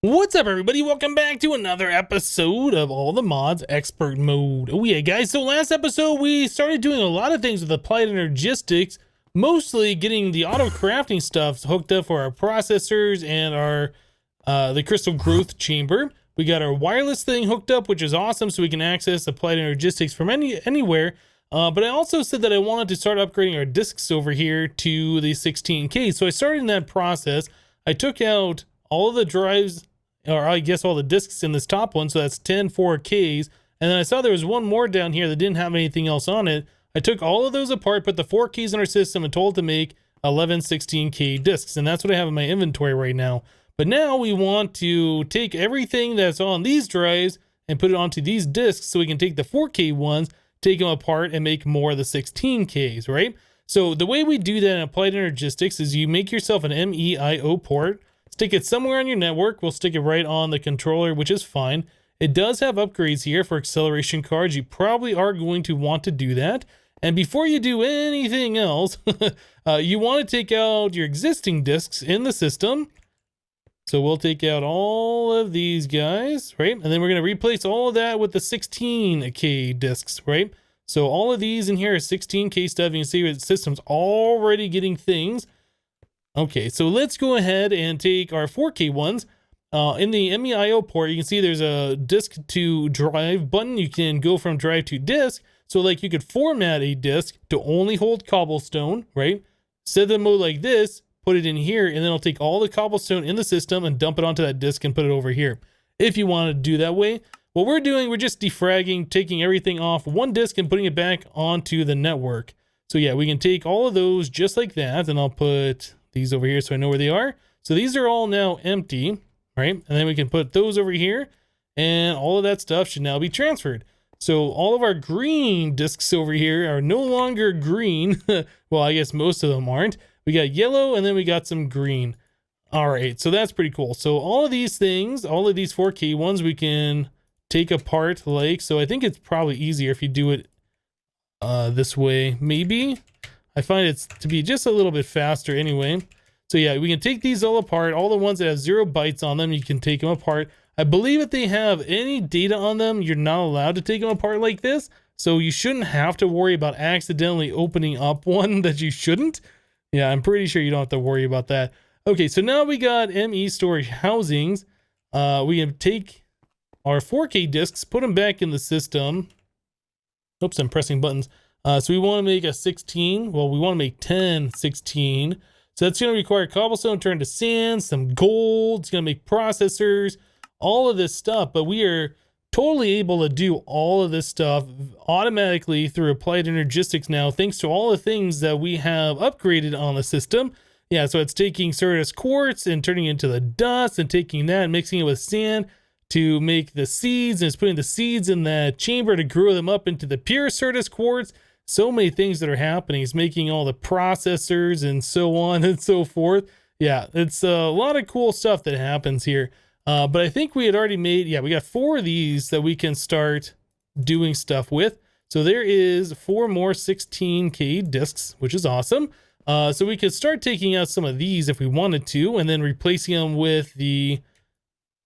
What's up, everybody? Welcome back to another episode of All the Mods Expert Mode. Oh yeah, guys, so last episode we started doing a lot of things with Applied Energistics, mostly getting the auto crafting stuff hooked up for our processors and our the crystal growth chamber. We got our wireless thing hooked up, which is awesome, so we can access Applied Energistics from anywhere. But I also said that I wanted to start upgrading our discs over here to the 16K. So I started in that process. I took out all of the drives, or I guess all the discs in this top one, so that's 10 4Ks. And then I saw there was one more down here that didn't have anything else on it. I took all of those apart, put the 4Ks in our system, and told it to make 11 16K discs. And that's what I have in my inventory right now. But now we want to take everything that's on these drives and put it onto these discs so we can take the 4K ones, take them apart, and make more of the 16Ks, right? So the way we do that in Applied Energistics is you make yourself an MEIO port, stick it somewhere on your network. We'll stick it right on the controller, which is fine. It does have upgrades here for acceleration cards. You probably are going to want to do that. And before you do anything else, you want to take out your existing discs in the system. So we'll take out all of these guys, right? And then we're going to replace all of that with the 16K discs, right? So all of these in here are 16K stuff. You can see the system's already getting things. Okay, so let's go ahead and take our 4K ones. In the MEIO port, you can see there's a disk to drive button. You can go from drive to disk. So like you could format a disk to only hold cobblestone, right? Set the mode like this, put it in here, and then I'll take all the cobblestone in the system and dump it onto that disk and put it over here. If you want to do that way, what we're doing, we're just defragging, taking everything off one disk and putting it back onto the network. So yeah, we can take all of those just like that, and I'll put these over here so I know where they are. So these are all now empty, right? And then we can put those over here, and all of that stuff should now be transferred. So all of our green discs over here are no longer green. Well, I guess most of them aren't. We got yellow, and then we got some green. All right, so that's pretty cool. So all of these things, all of these 4K ones, we can take apart like, so I think it's probably easier if you do it this way, maybe. I find it to be just a little bit faster anyway. So yeah, we can take these all apart. All the ones that have 0 bytes on them, you can take them apart. I believe if they have any data on them, you're not allowed to take them apart like this. So you shouldn't have to worry about accidentally opening up one that you shouldn't. Yeah, I'm pretty sure you don't have to worry about that. Okay, so now we got ME storage housings. We can take our 4K discs, put them back in the system. Oops, I'm pressing buttons. So we want to make a 16. Well, we want to make 10 16. So that's going to require cobblestone turned to sand, some gold. It's going to make processors, all of this stuff. But we are totally able to do all of this stuff automatically through Applied Energistics now, thanks to all the things that we have upgraded on the system. Yeah, so it's taking Certus quartz and turning it into the dust and taking that and mixing it with sand to make the seeds, and it's putting the seeds in the chamber to grow them up into the pure Certus quartz. So many things that are happening. It's making all the processors and so on and so forth. Yeah, it's a lot of cool stuff that happens here. But I think we had already made, yeah, we got 4 of these that we can start doing stuff with. So there is 4 more 16K discs, which is awesome. So we could start taking out some of these if we wanted to, and then replacing them with the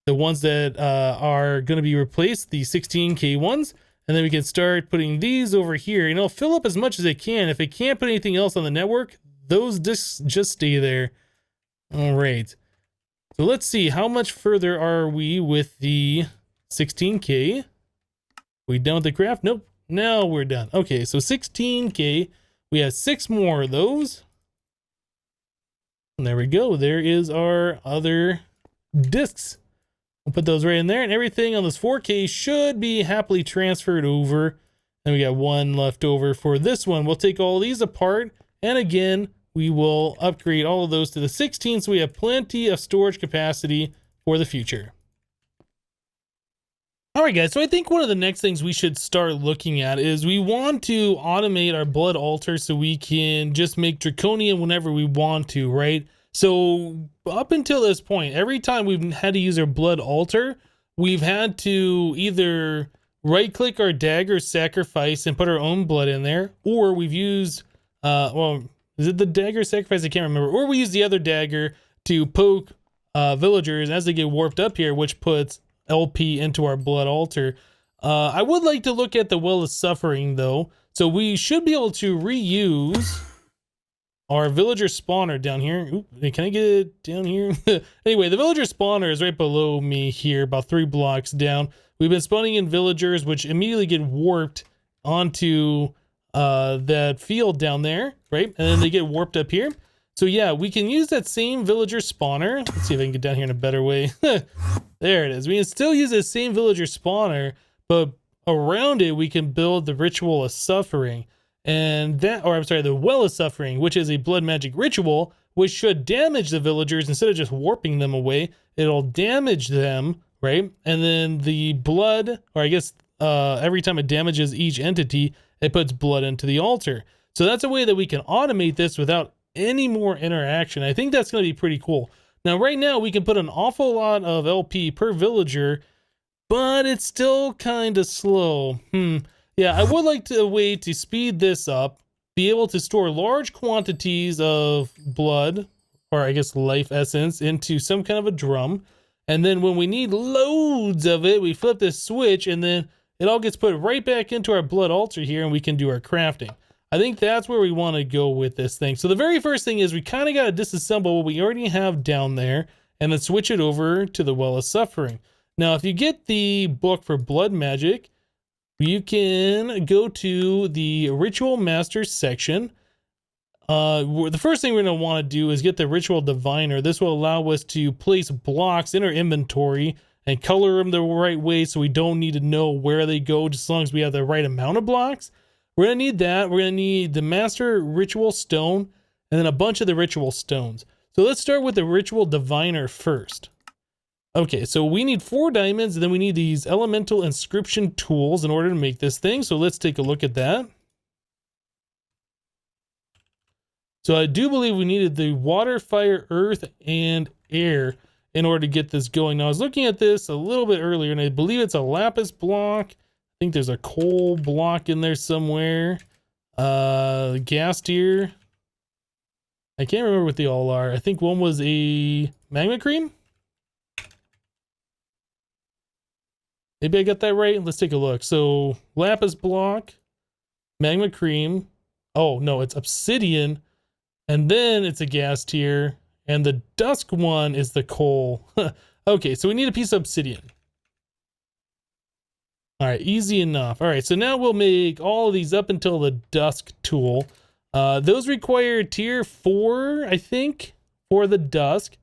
ones that are going to be replaced, the 16K ones. And then we can start putting these over here. You know, fill up as much as it can. If it can't put anything else on the network, those discs just stay there. All right. So let's see, how much further are we with the 16K? We done with the craft? Nope. Now we're done. Okay, so 16K. We have 6 more of those. And there we go. There is our other discs. We'll put those right in there, and everything on this 4K should be happily transferred over. And we got 1 left over for this one. We'll take all these apart, and again, we will upgrade all of those to the 16, so we have plenty of storage capacity for the future. All right, guys, so I think one of the next things we should start looking at is we want to automate our blood altar so we can just make draconian whenever we want to, right? So up until this point, every time we've had to use our blood altar, we've had to either right click our dagger sacrifice and put our own blood in there, or we've used, well, is it the dagger sacrifice? I can't remember. Or we use the other dagger to poke villagers as they get warped up here, which puts LP into our blood altar. I would like to look at the Well of Suffering though. So we should be able to reuse our villager spawner down here. Ooh, can I get it down here? Anyway, the villager spawner is right below me here, about 3 blocks down. We've been spawning in villagers, which immediately get warped onto that field down there, right? And then they get warped up here. So yeah, we can use that same villager spawner. Let's see if I can get down here in a better way. There it is. We can still use that same villager spawner, but around it we can build the Ritual of Suffering. And that, or I'm sorry, the Well of Suffering, which is a blood magic ritual, which should damage the villagers instead of just warping them away. It'll damage them, right? And then the blood, or I guess every time it damages each entity, it puts blood into the altar. So that's a way that we can automate this without any more interaction. I think that's going to be pretty cool. Now, right now, we can put an awful lot of LP per villager, but it's still kind of slow. Yeah, I would like a way to speed this up, be able to store large quantities of blood, or I guess life essence, into some kind of a drum. And then when we need loads of it, we flip this switch and then it all gets put right back into our blood altar here and we can do our crafting. I think that's where we want to go with this thing. So the very first thing is we kind of got to disassemble what we already have down there and then switch it over to the Well of Suffering. Now, if you get the book for blood magic, you can go to the Ritual Master section. The first thing we're going to want to do is get the Ritual Diviner. This will allow us to place blocks in our inventory and color them the right way so we don't need to know where they go, just as long as we have the right amount of blocks. We're going to need that. We're going to need the Master Ritual Stone and then a bunch of the Ritual Stones. So let's start with the Ritual Diviner first. Okay, so we need 4 diamonds, and then we need these elemental inscription tools in order to make this thing. So let's take a look at that. So I do believe we needed the water, fire, earth, and air in order to get this going. Now I was looking at this a little bit earlier, and I believe it's a lapis block. I think there's a coal block in there somewhere. Gas tier. I can't remember what they all are. I think one was a magma cream. Maybe I got that right. Let's take a look. So lapis block, magma cream. Oh no, it's obsidian. And then it's a gas tier. And the dusk one is the coal. Okay, so we need a piece of obsidian. All right, easy enough. All right, so now we'll make all of these up until the dusk tool. Those require tier 4, I think, for the dusk.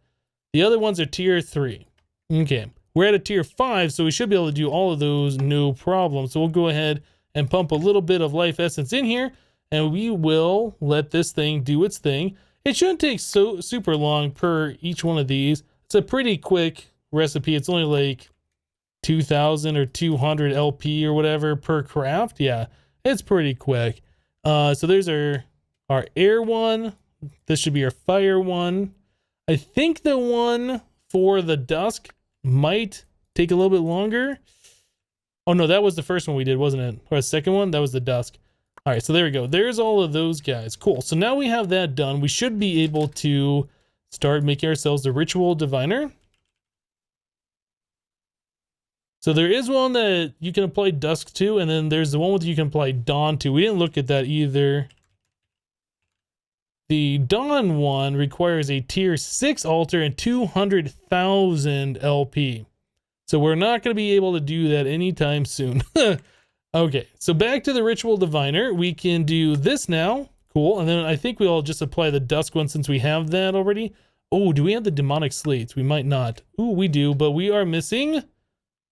The other ones are tier 3. Okay. We're at a tier 5, so we should be able to do all of those no problem. So we'll go ahead and pump a little bit of life essence in here, and we will let this thing do its thing. It shouldn't take so super long per each one of these. It's a pretty quick recipe. It's only like 2,000 or 200 LP or whatever per craft. Yeah, it's pretty quick. So there's our air one. This should be our fire one. I think the one for the dusk might take a little bit longer. Oh no, that was the first one we did, wasn't it? Or the second one? That was the dusk. All right, so there we go. There's all of those guys. Cool. So now we have that done. We should be able to start making ourselves the Ritual Diviner. So there is one that you can apply dusk to, and then there's the one that you can apply dawn to. We didn't look at that either. The dawn one requires a tier 6 altar and 200,000 LP. So we're not going to be able to do that anytime soon. Okay, so back to the Ritual Diviner. We can do this now. Cool. And then I think we'll just apply the dusk one since we have that already. Oh, do we have the demonic slates? We might not. Ooh, we do, but we are missing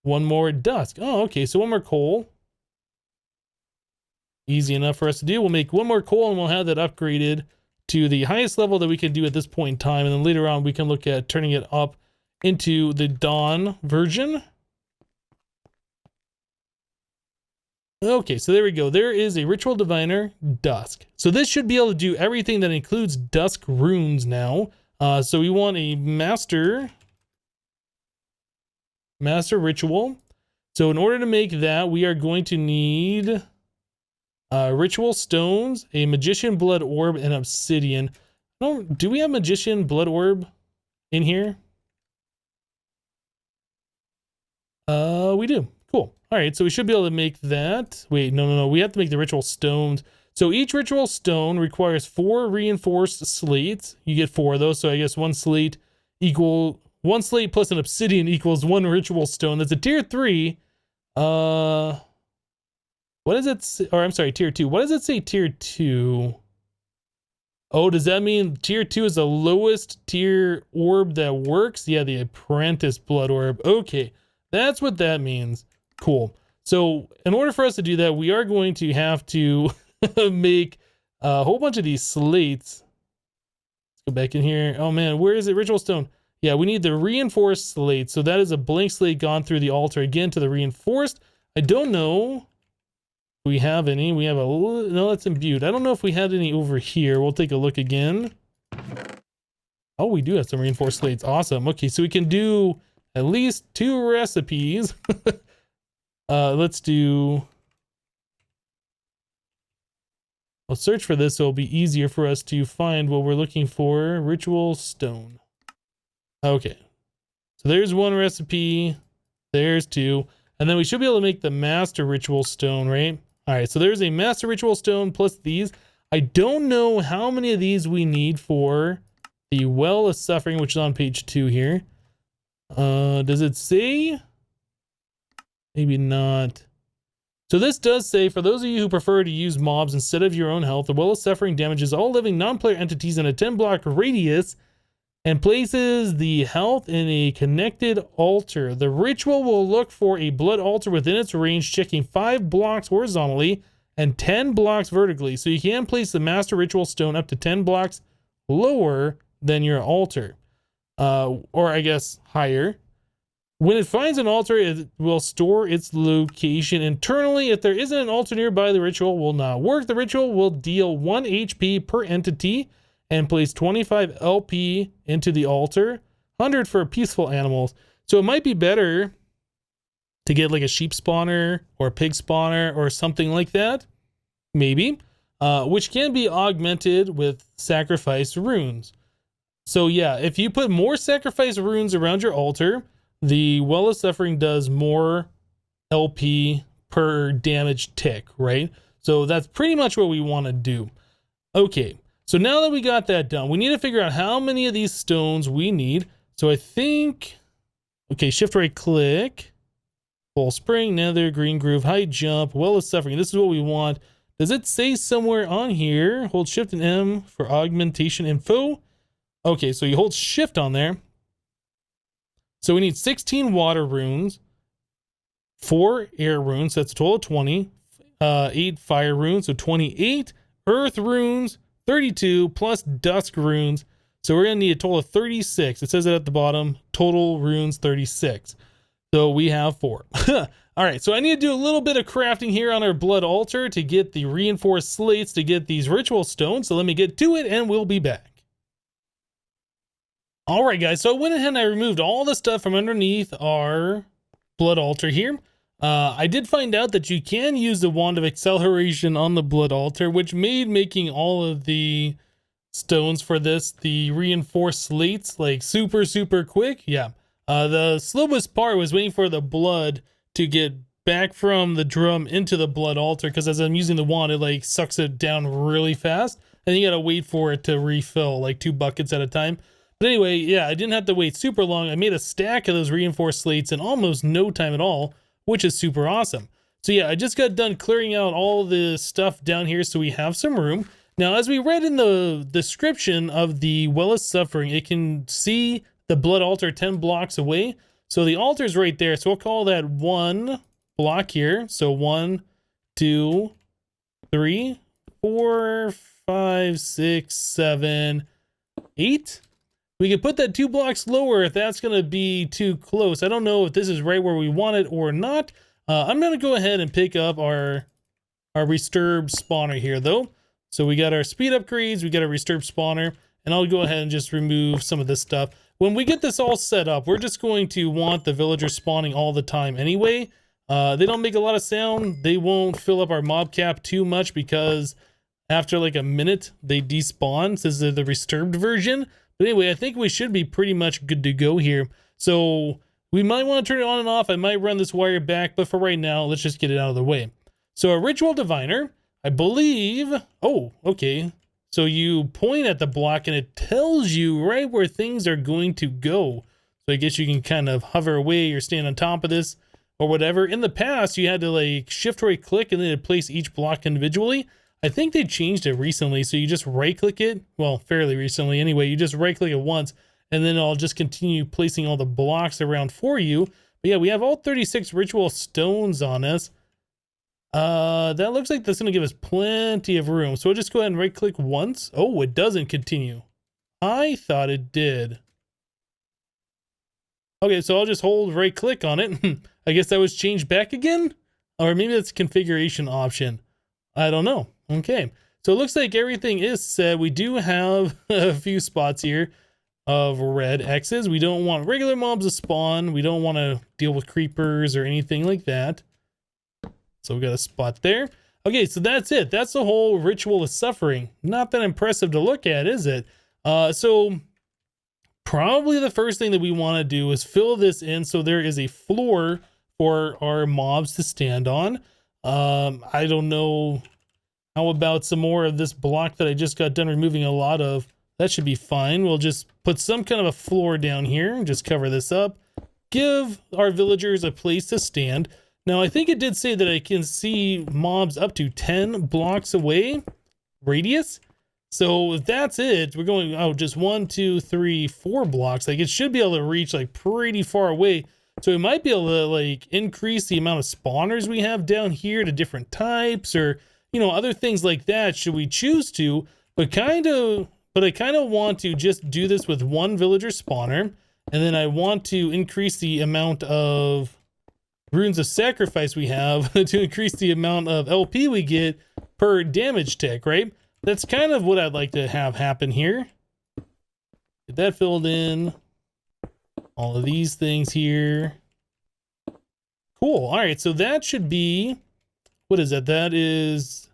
one more dusk. Oh, okay, so one more coal. Easy enough for us to do. We'll make one more coal and we'll have that upgraded to the highest level that we can do at this point in time. And then later on, we can look at turning it up into the dawn version. Okay, so there we go. There is a Ritual Diviner dusk. So this should be able to do everything that includes dusk runes now. So we want a master ritual. So in order to make that, we are going to need ritual stones, a magician blood orb, and obsidian. Do we have magician blood orb in here? We do. Cool. All right, so we should be able to make that. Wait, no. We have to make the ritual stones. So each ritual stone requires 4 reinforced slates. You get 4 of those, so I guess 1 slate plus an obsidian equals 1 ritual stone. That's a tier 3. What does it say? Or I'm sorry, tier 2. What does it say tier 2? Oh, does that mean tier 2 is the lowest tier orb that works? Yeah, the apprentice blood orb. Okay, that's what that means. Cool. So in order for us to do that, we are going to have to make a whole bunch of these slates. Let's go back in here. Oh man, where is it? Ritual stone. Yeah, we need the reinforced slate. So that is a blank slate gone through the altar again to the reinforced. I don't know if we have any. We have a little, no, that's imbued. I don't know if we had any over here. We'll take a look again. Oh, we do have some reinforced slates. Awesome. Okay, so we can do at least 2 recipes. Let's search for this so it'll be easier for us to find what we're looking for. Ritual stone. Okay. So there's 1 recipe. There's 2. And then we should be able to make the master ritual stone, right? All right, so there's a master ritual stone plus these. I don't know how many of these we need for the Well of Suffering, which is on page 2 here. Does it say? Maybe not. So this does say, for those of you who prefer to use mobs instead of your own health, the Well of Suffering damages all living non-player entities in a 10-block radius and places the health in a connected altar. The ritual will look for a blood altar within its range, checking 5 blocks horizontally and 10 blocks vertically. So you can place the master ritual stone up to 10 blocks lower than your altar. Or I guess higher. When it finds an altar, it will store its location internally. If there isn't an altar nearby, the ritual will not work. The ritual will deal 1 HP per entity and place 25 LP into the altar, 100 for peaceful animals. So it might be better to get like a sheep spawner or a pig spawner or something like that, maybe, which can be augmented with sacrifice runes. So yeah, if you put more sacrifice runes around your altar, the Well of Suffering does more LP per damage tick, right? So that's pretty much what we want to do. Okay, so now that we got that done, we need to figure out how many of these stones we need. So I think, okay, shift right click, full spring, nether, green groove, high jump, Well of Suffering. This is what we want. Does it say somewhere on here? Hold shift and M for augmentation info. Okay, so you hold shift on there. So we need 16 water runes, 4 air runes, that's a total of 20, 8 fire runes, so 28, earth runes, 32, plus dusk runes. So we're going to need a total of 36. It says it at the bottom, total runes 36. So we have 4. All right, so I need to do a little bit of crafting here on our blood altar to get the reinforced slates to get these ritual stones. So let me get to it and we'll be back. All right, guys, so I went ahead and I removed all the stuff from underneath our blood altar here. I did find out that you can use the wand of acceleration on the blood altar, which made making all of the stones for this, the reinforced slates, like super quick. Yeah, the slowest part was waiting for the blood to get back from the drum into the blood altar, because as I'm using the wand, it like sucks it down really fast, and you gotta wait for it to refill, like 2 buckets at a time. But anyway, yeah, I didn't have to wait super long. I made a stack of those reinforced slates in almost no time at all, which is super awesome. So yeah, I just got done clearing out all the stuff down here so we have some room. Now, as we read in the description of the Well of Suffering, it can see the blood altar 10 blocks away. So the altar's right there. So we'll call that 1 block here. So 1, 2, 3, 4, 5, 6, 7, 8. We could put that 2 blocks lower if that's going to be too close. I don't know if this is right where we want it or not. I'm going to go ahead and pick up our resturbed spawner here, though. So we got our speed upgrades, we got our resturbed spawner, and I'll go ahead and just remove some of this stuff. When we get this all set up, we're just going to want the villagers spawning all the time anyway. They don't make a lot of sound. They won't fill up our mob cap too much because after like a minute, they despawn. This is the resturbed version. But anyway, I think we should be pretty much good to go here. So We might want to turn it on and off. I might run this wire back, but for right now, let's just get it out of the way. So a ritual diviner, I believe, oh, okay. So you point at the block and it tells you right where things are going to go. So I guess you can kind of hover away or stand on top of this or whatever. In the past, you had to like shift right click and then it'd place each block individually. I think they changed it recently. So you just right click it. Well, fairly recently anyway, you just right click it once and then I'll just continue placing all the blocks around for you. But yeah, we have all 36 ritual stones on us. That looks like that's going to give us plenty of room. So we'll just go ahead and right click once. Oh, it doesn't continue. I thought it did. Okay, so I'll just hold right click on it. I guess that was changed back again? Or maybe that's a configuration option. I don't know. Okay, so it looks like everything is set. We do have a few spots here of red X's. We don't want regular mobs to spawn. We don't want to deal with creepers or anything like that. So we got a spot there. Okay, so that's it. That's the whole ritual of suffering. Not that impressive to look at, is it? So probably the first thing that we want to do is fill this in so there is a floor for our mobs to stand on. I don't know. How about some more of this block that I just got done removing a lot of? That should be fine. We'll just put some kind of a floor down here and just cover this up. Give our villagers a place to stand. Now, I think it did say that I can see mobs up to 10 blocks away radius. So if that's it, we're going, oh, just 1, 2, 3, 4 blocks. Like it should be able to reach like pretty far away. So we might be able to like increase the amount of spawners we have down here to different types or, you know, other things like that should we choose to. But I kind of want to just do this with one villager spawner. And then I want to increase the amount of runes of sacrifice we have to increase the amount of LP we get per damage tick, right? That's kind of what I'd like to have happen here. Get that filled in. All of these things here. Cool. All right, so that should be, what is that? That is,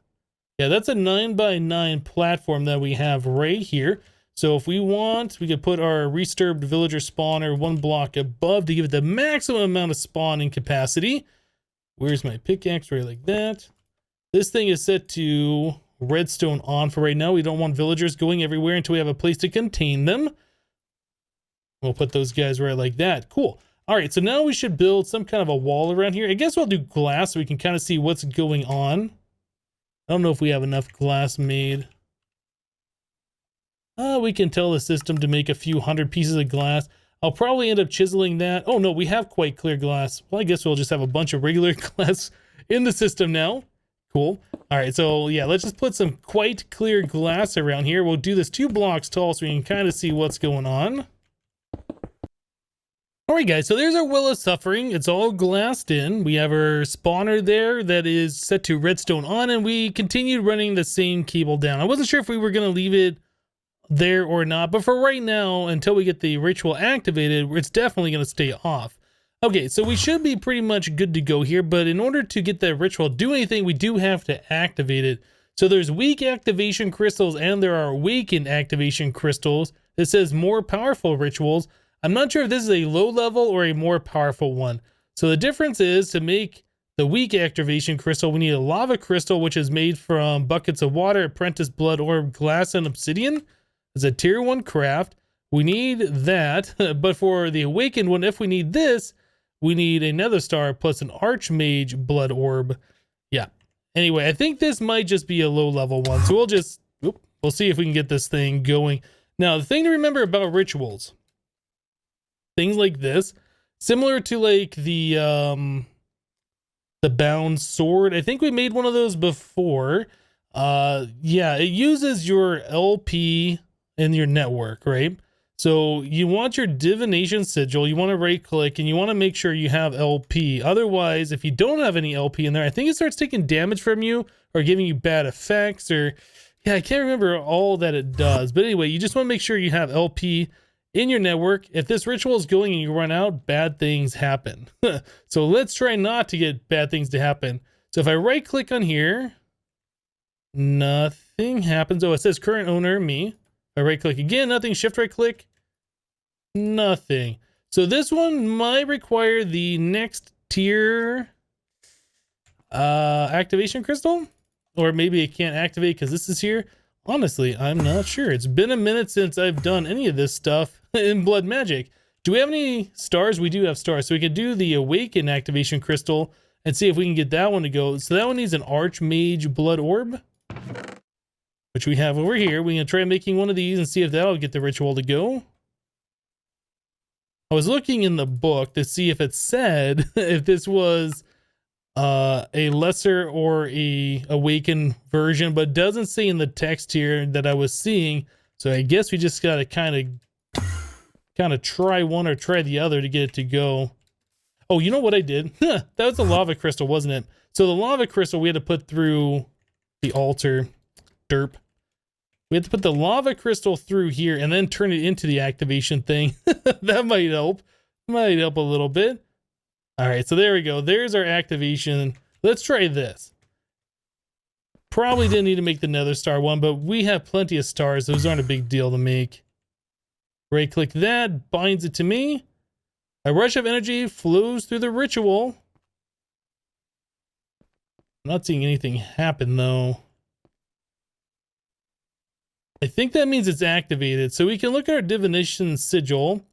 yeah, that's a 9x9 platform that we have right here. So if we want, we could put our resturbed villager spawner 1 block above to give it the maximum amount of spawning capacity. Where's my pickaxe? Right like that. This thing is set to redstone on for right now. We don't want villagers going everywhere until we have a place to contain them. We'll put those guys right like that. Cool. All right, so now we should build some kind of a wall around here. I guess we'll do glass so we can kind of see what's going on. I don't know if we have enough glass made. We can tell the system to make a few hundred pieces of glass. I'll probably end up chiseling that. Oh no, we have quite clear glass. Well, I guess we'll just have a bunch of regular glass in the system now. Cool. All right, so yeah, let's just put some quite clear glass around here. We'll do this 2 blocks tall so we can kind of see what's going on. All right, guys, so there's our Well of Suffering. It's all glassed in. We have our spawner there that is set to redstone on, and we continued running the same cable down. I wasn't sure if we were going to leave it there or not, but for right now, until we get the ritual activated, it's definitely going to stay off. Okay, so we should be pretty much good to go here, but in order to get that ritual to do anything, we do have to activate it. So there's weak activation crystals and there are awakened activation crystals. It says more powerful rituals. I'm not sure if this is a low level or a more powerful one. So the difference is, to make the weak activation crystal, we need a lava crystal, which is made from buckets of water, apprentice blood orb, glass, and obsidian. It's a tier 1 craft. We need that. But for the awakened one, if we need this, we need a nether star plus an archmage blood orb. Yeah. Anyway, I think this might just be a low level one. So we'll see if we can get this thing going. Now, the thing to remember about rituals, things like this, similar to like the bound sword. I think we made one of those before. Yeah, it uses your LP in your network, right? So you want your divination sigil, you want to right click and you want to make sure you have LP. Otherwise, if you don't have any LP in there, I think it starts taking damage from you or giving you bad effects, or yeah, I can't remember all that it does. But anyway, you just want to make sure you have LP in your network. If this ritual is going and you run out, bad things happen. So let's try not to get bad things to happen. So if I right click on here, nothing happens. Oh, it says current owner, me. If I right click again, nothing. Shift right click, nothing. So this one might require the next tier activation crystal, or maybe it can't activate because this is here. Honestly, I'm not sure. It's been a minute since I've done any of this stuff in Blood Magic. Do we have any stars? We do have stars. So we could do the Awaken activation crystal and see if we can get that one to go. So that one needs an Archmage Blood Orb, which we have over here. We can try making one of these and see if that'll get the ritual to go. I was looking in the book to see if it said if this was a lesser or a awakened version, but it doesn't say in the text here that I was seeing. So I guess we just gotta kind of try one or try the other to get it to go. Oh, you know what I did? That was the lava crystal, wasn't it? So the lava crystal we had to put through the altar. Derp. We had to put the lava crystal through here and then turn it into the activation thing. That might help. Might help a little bit. All right, so there we go. There's our activation. Let's try this. Probably didn't need to make the nether star one, but we have plenty of stars. Those aren't a big deal to make. Right click that, binds it to me. A rush of energy flows through the ritual. I'm not seeing anything happen though. I think that means it's activated. So we can look at our divination sigil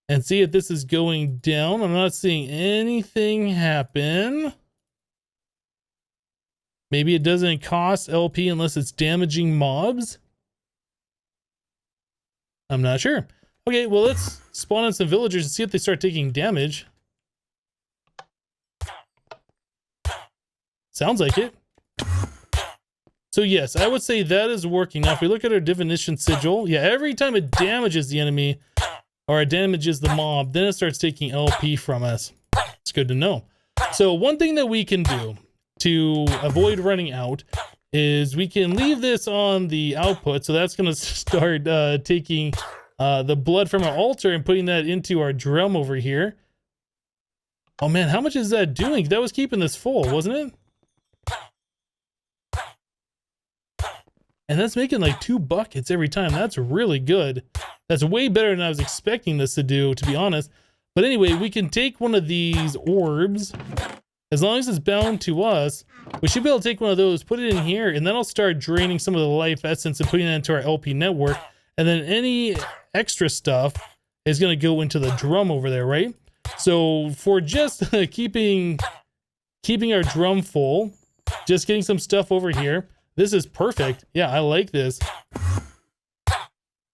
and see if this is going down. I'm not seeing anything happen. Maybe it doesn't cost LP unless it's damaging mobs. I'm not sure. Okay, well, let's spawn in some villagers and see if they start taking damage. Sounds like it. So yes, I would say that is working. Now, if we look at our divination sigil, yeah, every time it damages the enemy or it damages the mob, then it starts taking LP from us. It's good to know. So one thing that we can do to avoid running out is we can leave this on the output. So that's going to start taking the blood from our altar and putting that into our drum over here. Oh man, how much is that doing? That was keeping this full, wasn't it? And that's making like 2 buckets every time. That's really good. That's way better than I was expecting this to do, to be honest. But anyway, we can take one of these orbs. As long as it's bound to us, we should be able to take one of those, put it in here, and then I'll start draining some of the life essence and putting it into our LP network. And then any extra stuff is going to go into the drum over there, right? So for just keeping our drum full, just getting some stuff over here, this is perfect. Yeah, I like this.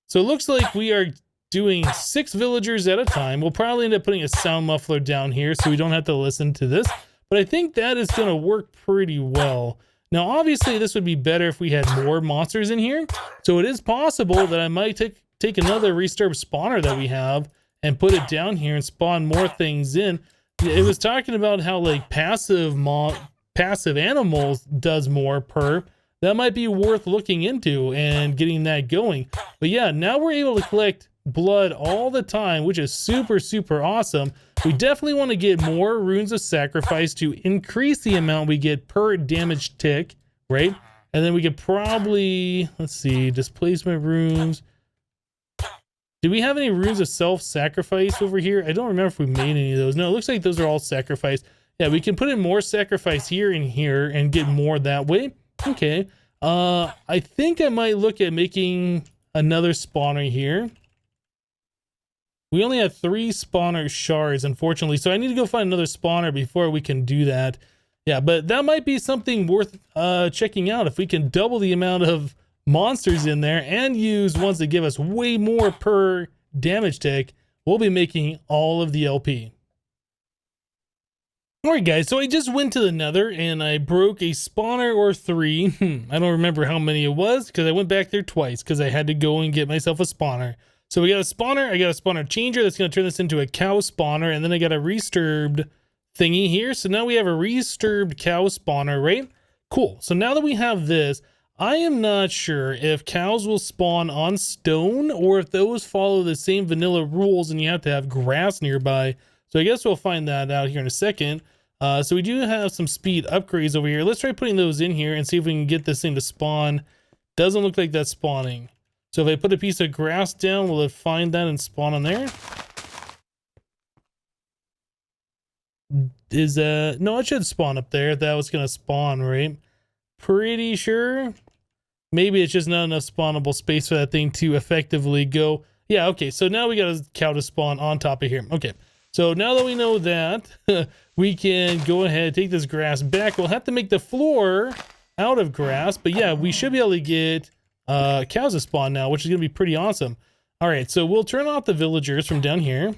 So it looks like we are doing 6 villagers at a time. We'll probably end up putting a sound muffler down here so we don't have to listen to this. But I think that is going to work pretty well. Now, obviously, this would be better if we had more monsters in here. So it is possible that I might take another Resturb spawner that we have and put it down here and spawn more things in. It was talking about how like passive animals does more per. That might be worth looking into and getting that going. But yeah, now we're able to collect blood all the time, which is super, super awesome. We definitely want to get more runes of sacrifice to increase the amount we get per damage tick, right? And then we could probably, let's see, displacement runes. Do we have any runes of self-sacrifice over here? I don't remember if we made any of those. No, it looks like those are all sacrifice. Yeah, we can put in more sacrifice here and here and get more that way. Okay, I think I might look at making another spawner here. We only have 3 spawner shards, unfortunately, so I need to go find another spawner before we can do that. Yeah, but that might be something worth checking out. If we can double the amount of monsters in there and use ones that give us way more per damage tick, we'll be making all of the LP. Alright guys, so I just went to the nether and I broke a spawner or 3. I don't remember how many it was because I went back there twice because I had to go and get myself a spawner. So we got a spawner, I got a spawner changer that's going to turn this into a cow spawner, and then I got a resturbed thingy here. So now we have a resturbed cow spawner, right? Cool. So now that we have this, I am not sure if cows will spawn on stone or if those follow the same vanilla rules and you have to have grass nearby. So I guess we'll find that out here in a second. So we do have some speed upgrades over here. Let's try putting those in here and see if we can get this thing to spawn. Doesn't look like that's spawning. So if I put a piece of grass down, will it find that and spawn on there? is no, it should spawn up there. That was gonna spawn, right? Pretty sure. Maybe it's just not enough spawnable space for that thing to effectively go. Yeah, okay, so now we got a cow to spawn on top of here. Okay, so now that we know that, we can go ahead, take this grass back. We'll have to make the floor out of grass, but yeah, we should be able to get cows to spawn now, which is gonna be pretty awesome. All right, so we'll turn off the villagers from down here.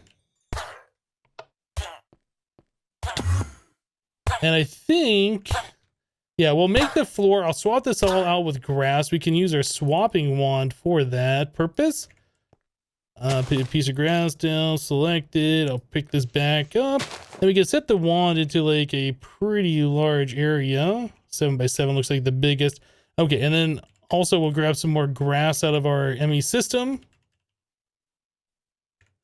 And I think, yeah, we'll make the floor. I'll swap this all out with grass. We can use our swapping wand for that purpose. Put a piece of grass down, select it. I'll pick this back up. Then we can set the wand into like a pretty large area. 7 by 7 looks like the biggest. Okay, and then also we'll grab some more grass out of our ME system.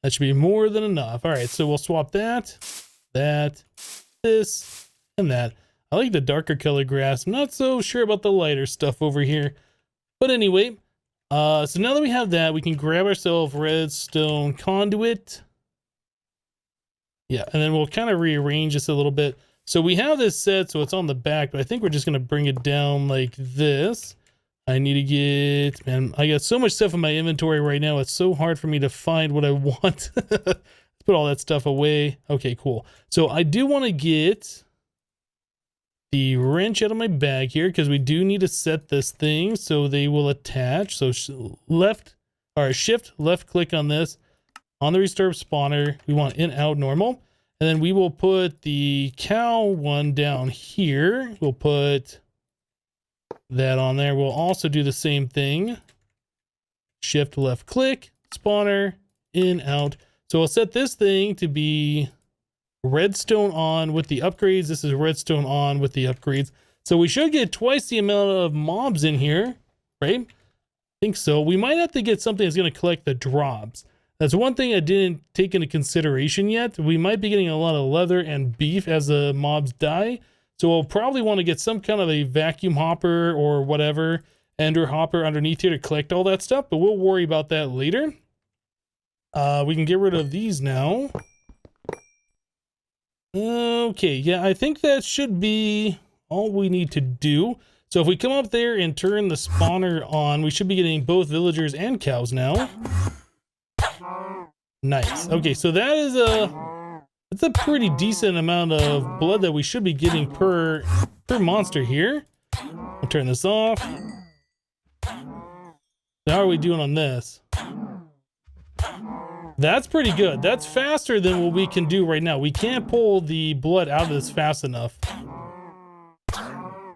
That should be more than enough. All right, so we'll swap that, this, and that. I like the darker color grass. I'm not so sure about the lighter stuff over here. But anyway, so now that we have that, we can grab ourselves redstone conduit. Yeah, and then we'll kind of rearrange this a little bit. So we have this set, so it's on the back, but I think we're just going to bring it down like this. I need to get, man, I got so much stuff in my inventory right now. It's so hard for me to find what I want. Let's put all that stuff away. Okay, cool. So I do want to get the wrench out of my bag here because we do need to set this thing so they will attach. So shift left click on this on the restore spawner. We want in out normal, and then we will put the cow one down here. We'll put that on there. We'll also do the same thing. Shift left click, spawner, in out. So I'll set this thing to be redstone on with the upgrades. This is redstone on with the upgrades. So we should get twice the amount of mobs in here, right? I think so. We might have to get something that's going to collect the drops. That's one thing I didn't take into consideration yet. We might be getting a lot of leather and beef as the mobs die. So we'll probably want to get some kind of a vacuum hopper or whatever, ender hopper underneath here to collect all that stuff, but we'll worry about that later. We can get rid of these now. Okay, yeah, I think that should be all we need to do. So if we come up there and turn the spawner on, we should be getting both villagers and cows now. Nice. Okay, so that is that's a pretty decent amount of blood that we should be getting per monster here. I'll turn this off. How are we doing on this? That's pretty good. That's faster than what we can do right now. We can't pull the blood out of this fast enough.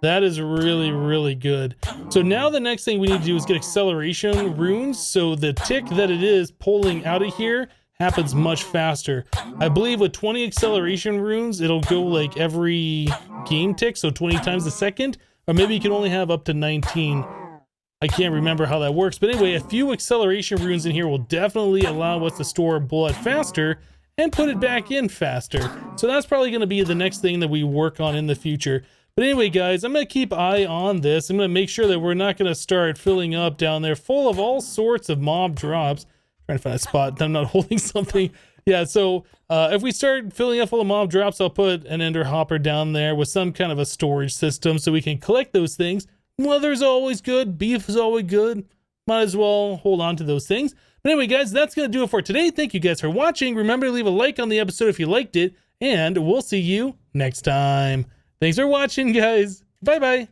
That is really, really good. So now the next thing we need to do is get acceleration runes. So the tick that it is pulling out of here happens much faster. I believe with 20 acceleration runes, it'll go like every game tick. So 20 times a second, or maybe you can only have up to 19. I can't remember how that works, but anyway, a few acceleration runes in here will definitely allow us to store blood faster and put it back in faster. So that's probably going to be the next thing that we work on in the future. But anyway, guys, I'm going to keep eye on this. I'm going to make sure that we're not going to start filling up down there full of all sorts of mob drops. Trying to find a spot that I'm not holding something. Yeah, so if we start filling up full of mob drops, I'll put an ender hopper down there with some kind of a storage system so we can collect those things. Leather's always good. Beef is always good. Might as well hold on to those things. But anyway, guys, that's going to do it for today. Thank you guys for watching. Remember to leave a like on the episode if you liked it. And we'll see you next time. Thanks for watching, guys. Bye-bye.